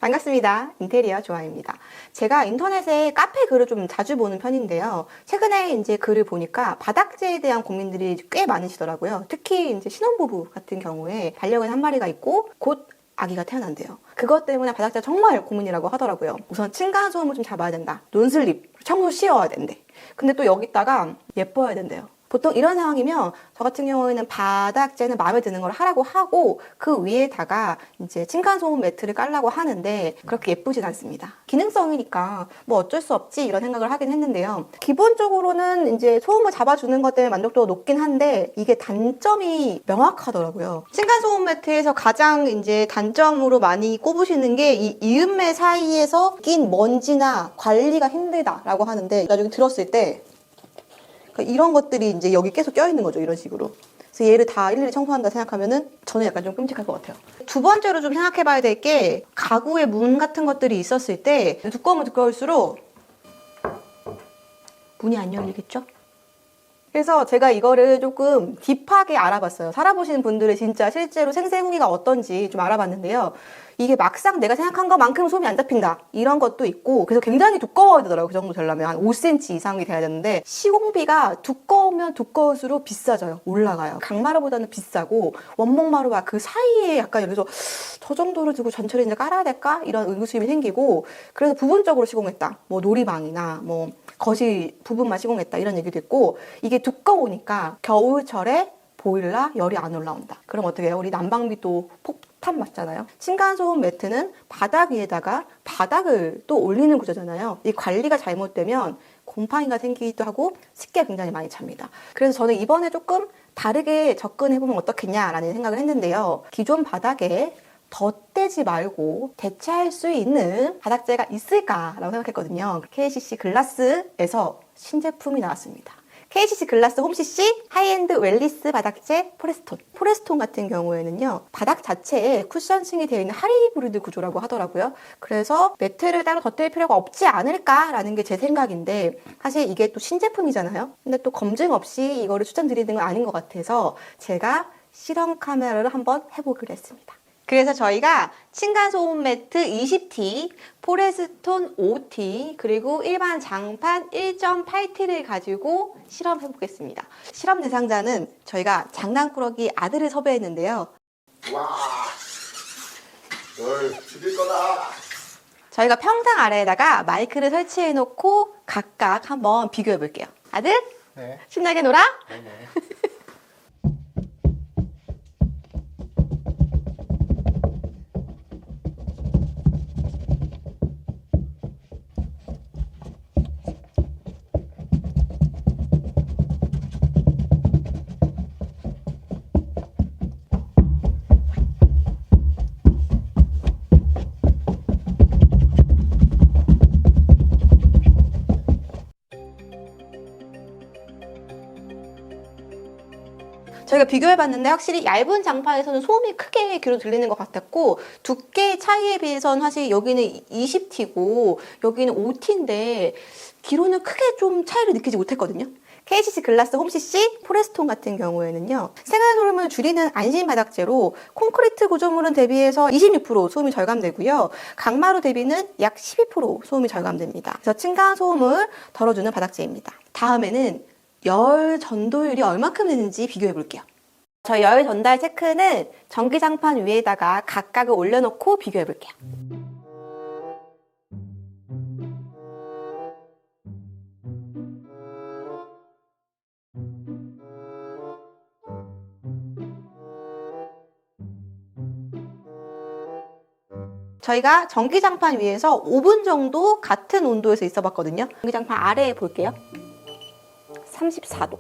반갑습니다. 인테리어 조아입니다. 제가 인터넷에 카페 글을 좀 자주 보는 편인데요. 최근에 이제 글을 보니까 바닥재에 대한 고민들이 꽤 많으시더라고요. 특히 이제 신혼부부 같은 경우에 반려견 한 마리가 있고 곧 아기가 태어난대요. 그것 때문에 바닥재가 정말 고민이라고 하더라고요. 우선 층간소음을 좀 잡아야 된다. 논슬립, 청소 씌워야 된대. 근데 또 여기다가 예뻐야 된대요. 보통 이런 상황이면 저 같은 경우에는 바닥재는 마음에 드는 걸 하라고 하고 그 위에다가 이제 층간소음 매트를 깔라고 하는데 그렇게 예쁘진 않습니다. 기능성이니까 뭐 어쩔 수 없지 이런 생각을 하긴 했는데요. 기본적으로는 이제 소음을 잡아주는 것 때문에 만족도가 높긴 한데 이게 단점이 명확하더라고요. 층간소음 매트에서 가장 이제 단점으로 많이 꼽으시는 게 이 이음매 사이에서 낀 먼지나 관리가 힘들다라고 하는데 나중에 들었을 때 이런 것들이 이제 여기 계속 껴있는 거죠. 이런 식으로. 그래서 얘를 다 일일이 청소한다 생각하면은 저는 약간 좀 끔찍할 것 같아요. 두 번째로 좀 생각해 봐야 될 게 가구에 문 같은 것들이 있었을 때 두꺼우면 두꺼울수록 문이 안 열리겠죠? 그래서 제가 이거를 조금 딥하게 알아봤어요. 살아보시는 분들의 진짜 실제로 생생 후기가 어떤지 좀 알아봤는데요. 이게 막상 내가 생각한 것만큼 소음이 안 잡힌다 이런 것도 있고 그래서 굉장히 두꺼워야 되더라고요. 그 정도 되려면 한 5cm 이상이 돼야 되는데 시공비가 두꺼우면 두꺼울수록 비싸져요. 올라가요. 강마루보다는 비싸고 원목마루와 그 사이에 약간 여기서 저 정도를 두고 전체를 이제 깔아야 될까? 이런 의구심이 생기고 그래서 부분적으로 시공했다. 뭐 놀이방이나 뭐 거실 부분만 시공했다 이런 얘기도 있고 이게 두꺼우니까 겨울철에 보일러 열이 안 올라온다. 그럼 어떻게 해요? 우리 난방비 또 폭탄 맞잖아요. 층간소음 매트는 바닥 위에다가 바닥을 또 올리는 구조잖아요. 이 관리가 잘못되면 곰팡이가 생기기도 하고 습기가 굉장히 많이 찹니다. 그래서 저는 이번에 조금 다르게 접근해보면 어떻겠냐라는 생각을 했는데요. 기존 바닥에 덧대지 말고 대체할 수 있는 바닥재가 있을까라고 생각했거든요. KCC 글라스에서 신제품이 나왔습니다. KCC 글라스 홈CC 하이엔드 웰리스 바닥재 포레스톤. 포레스톤 같은 경우에는요. 바닥 자체에 쿠션층이 되어 있는 하이브리드 구조라고 하더라고요. 그래서 매트를 따로 덧댈 필요가 없지 않을까라는 게 제 생각인데 사실 이게 또 신제품이잖아요. 근데 또 검증 없이 이거를 추천드리는 건 아닌 것 같아서 제가 실험 카메라를 한번 해보기로 했습니다. 그래서 저희가 층간소음 매트 20T, 포레스톤 5T, 그리고 일반 장판 1.8T를 가지고 실험해 보겠습니다. 실험 대상자는 저희가 장난꾸러기 아들을 섭외했는데요. 와, 널 죽일 거다. 저희가 평상 아래에다가 마이크를 설치해 놓고 각각 한번 비교해 볼게요. 아들? 네. 신나게 놀아? 네네. 저희가 비교해봤는데 확실히 얇은 장판에서는 소음이 크게 귀로 들리는 것 같았고 두께 차이에 비해서는 사실 여기는 20T고 여기는 5T인데 귀로는 크게 좀 차이를 느끼지 못했거든요. KCC 글라스 홈CC 포레스톤 같은 경우에는요. 생활소음을 줄이는 안심 바닥재로 콘크리트 구조물은 대비해서 26% 소음이 절감되고요. 강마루 대비는 약 12% 소음이 절감됩니다. 그래서 층간소음을 덜어주는 바닥재입니다. 다음에는 열 전도율이 얼마큼 되는지 비교해 볼게요. 저희 열 전달 체크는 전기장판 위에다가 각각을 올려놓고 비교해 볼게요. 저희가 전기장판 위에서 5분 정도 같은 온도에서 있어 봤거든요. 전기장판 아래에 볼게요. 34도.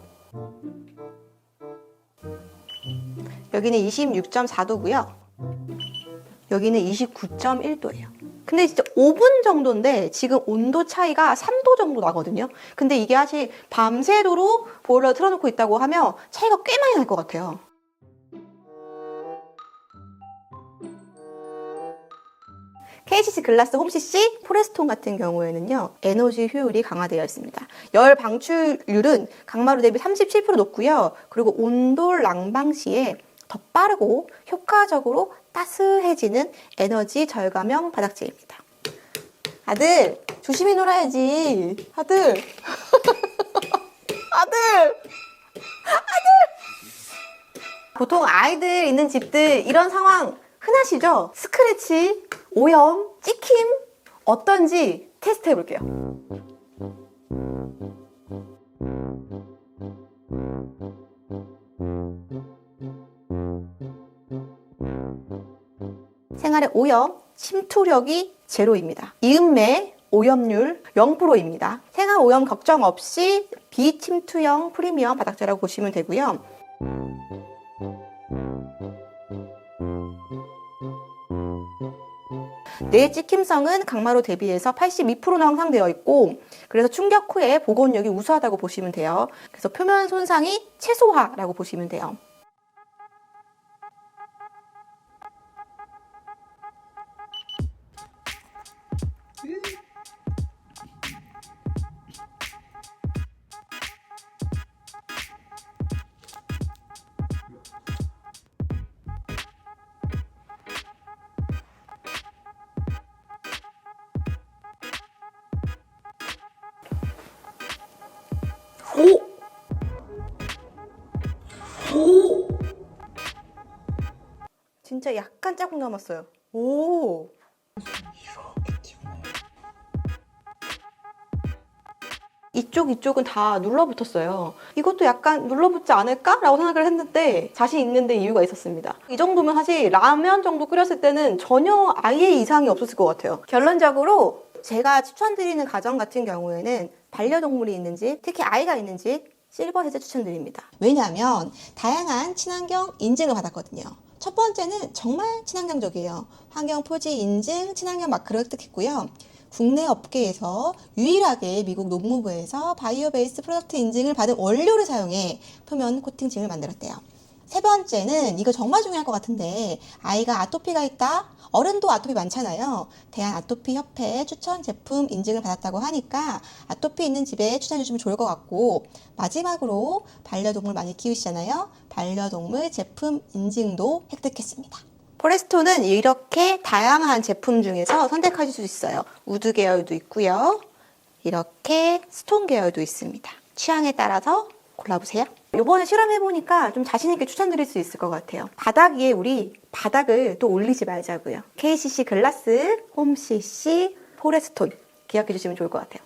여기는 26.4도고요. 여기는 29.1도예요. 근데 진짜 5분 정도인데 지금 온도 차이가 3도 정도 나거든요. 근데 이게 사실 밤새도록 보일러 틀어놓고 있다고 하면 차이가 꽤 많이 날 것 같아요. KCC 글라스 홈CC 포레스톤 같은 경우에는요. 에너지 효율이 강화되어 있습니다. 열 방출률은 강마루 대비 37% 높고요. 그리고 온돌 난방 시에 더 빠르고 효과적으로 따스해지는 에너지 절감형 바닥재입니다. 아들, 조심히 놀아야지. 아들. 아들. 보통 아이들 있는 집들 이런 상황 흔하시죠? 스크래치, 오염, 찍힘 어떤지 테스트 해볼게요. 생활의 오염, 침투력이 제로입니다. 이음매 오염률 0%입니다. 생활 오염 걱정 없이 비침투형 프리미엄 바닥재라고 보시면 되고요. 내 찍힘성은 강마루 대비해서 82%나 향상되어 있고, 그래서 충격 후에 복원력이 우수하다고 보시면 돼요. 그래서 표면 손상이 최소화라고 보시면 돼요. 오! 오! 진짜 약간 자국 남았어요. 오! 이쪽은 다 눌러붙었어요. 이것도 약간 눌러붙지 않을까? 라고 생각을 했는데 자신 있는데 이유가 있었습니다. 이 정도면 사실 라면 정도 끓였을 때는 전혀 아예 이상이 없었을 것 같아요. 결론적으로 제가 추천드리는 가정 같은 경우에는 반려동물이 있는 집, 특히 아이가 있는 집 실버 세제 추천드립니다. 왜냐하면 다양한 친환경 인증을 받았거든요. 첫 번째는 정말 친환경적이에요. 환경 표지 인증, 친환경 마크를 획득했고요. 국내 업계에서 유일하게 미국 농무부에서 바이오 베이스 프로덕트 인증을 받은 원료를 사용해 표면 코팅층을 만들었대요. 세 번째는 이거 정말 중요할 것 같은데, 아이가 아토피가 있다? 어른도 아토피 많잖아요. 대한아토피협회 추천 제품 인증을 받았다고 하니까 아토피 있는 집에 추천해 주시면 좋을 것 같고, 마지막으로 반려동물 많이 키우시잖아요. 반려동물 제품 인증도 획득했습니다. 포레스토는 이렇게 다양한 제품 중에서 선택하실 수 있어요. 우드 계열도 있고요. 이렇게 스톤 계열도 있습니다. 취향에 따라서 골라보세요. 이번에 실험해보니까 좀 자신있게 추천드릴 수 있을 것 같아요. 바닥 위에 우리 바닥을 또 올리지 말자고요. KCC 글라스, 홈CC, 포레스톤 기억해 주시면 좋을 것 같아요.